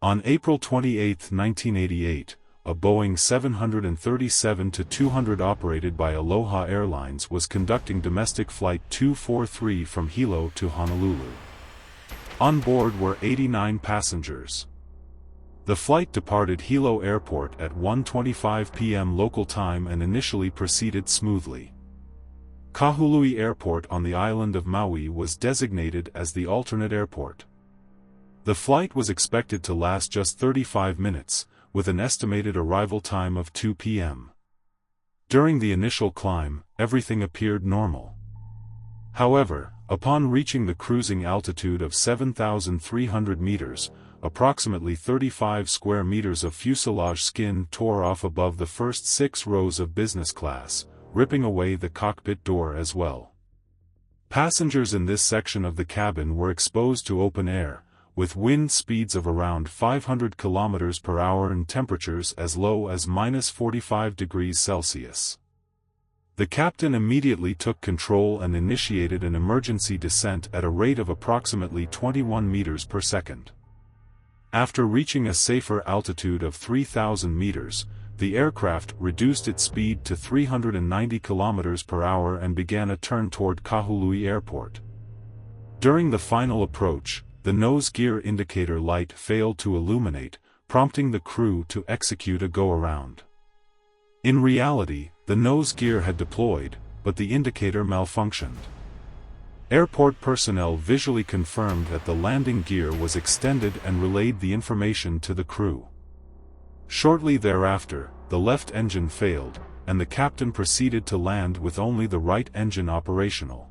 On April 28, 1988, a Boeing 737-200 operated by Aloha Airlines was conducting domestic Flight 243 from Hilo to Honolulu. On board were 89 passengers. The flight departed Hilo Airport at 1:25 p.m. local time and initially proceeded smoothly. Kahului Airport on the island of Maui was designated as the alternate airport. The flight was expected to last just 35 minutes, with an estimated arrival time of 2 p.m. During the initial climb, everything appeared normal. However, upon reaching the cruising altitude of 7,300 meters, approximately 35 square meters of fuselage skin tore off above the first 6 rows of business class, ripping away the cockpit door as well. Passengers in this section of the cabin were exposed to open air, with wind speeds of around 500 km per hour and temperatures as low as -45 degrees Celsius. The captain immediately took control and initiated an emergency descent at a rate of approximately 21 meters per second. After reaching a safer altitude of 3,000 meters, the aircraft reduced its speed to 390 km per hour and began a turn toward Kahului Airport. During the final approach, the nose gear indicator light failed to illuminate, prompting the crew to execute a go-around. In reality, the nose gear had deployed, but the indicator malfunctioned. Airport personnel visually confirmed that the landing gear was extended and relayed the information to the crew. Shortly thereafter, the left engine failed, and the captain proceeded to land with only the right engine operational.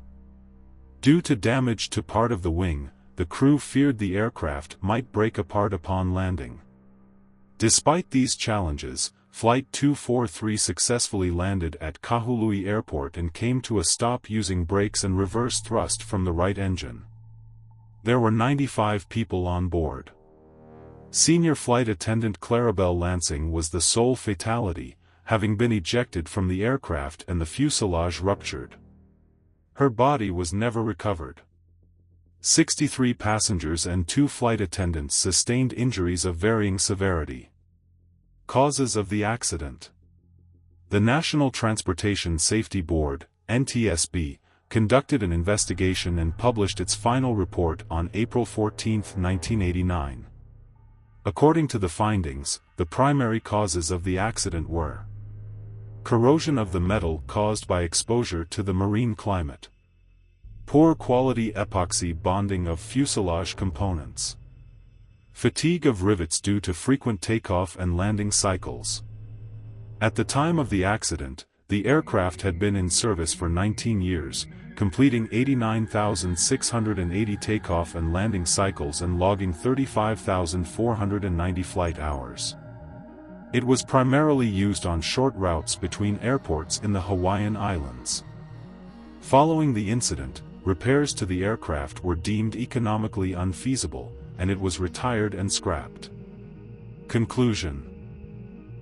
Due to damage to part of the wing, the crew feared the aircraft might break apart upon landing. Despite these challenges, Flight 243 successfully landed at Kahului Airport and came to a stop using brakes and reverse thrust from the right engine. There were 95 people on board. Senior flight attendant Clarabelle Lansing was the sole fatality, having been ejected from the aircraft and the fuselage ruptured. Her body was never recovered. 63 passengers and 2 flight attendants sustained injuries of varying severity. Causes of the accident. The National Transportation Safety Board, NTSB, conducted an investigation and published its final report on April 14, 1989. According to the findings, the primary causes of the accident were corrosion of the metal caused by exposure to the marine climate, poor quality epoxy bonding of fuselage components, fatigue of rivets due to frequent takeoff and landing cycles. At the time of the accident, the aircraft had been in service for 19 years, completing 89,680 takeoff and landing cycles and logging 35,490 flight hours. It was primarily used on short routes between airports in the Hawaiian Islands. Following the incident, repairs to the aircraft were deemed economically unfeasible, and it was retired and scrapped. Conclusion.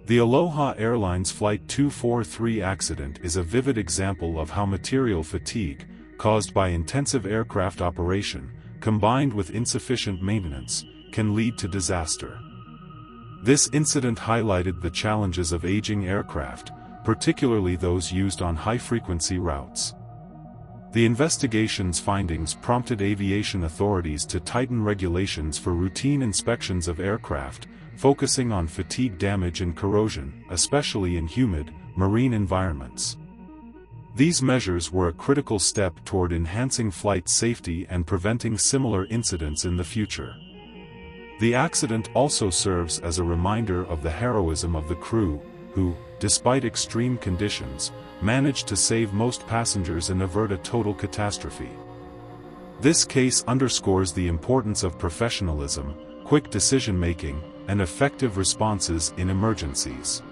The Aloha Airlines Flight 243 accident is a vivid example of how material fatigue, caused by intensive aircraft operation, combined with insufficient maintenance, can lead to disaster. This incident highlighted the challenges of aging aircraft, particularly those used on high-frequency routes. The investigation's findings prompted aviation authorities to tighten regulations for routine inspections of aircraft, focusing on fatigue damage and corrosion, especially in humid, marine environments. These measures were a critical step toward enhancing flight safety and preventing similar incidents in the future. The accident also serves as a reminder of the heroism of the crew, who, despite extreme conditions, managed to save most passengers and avert a total catastrophe. This case underscores the importance of professionalism, quick decision-making, and effective responses in emergencies.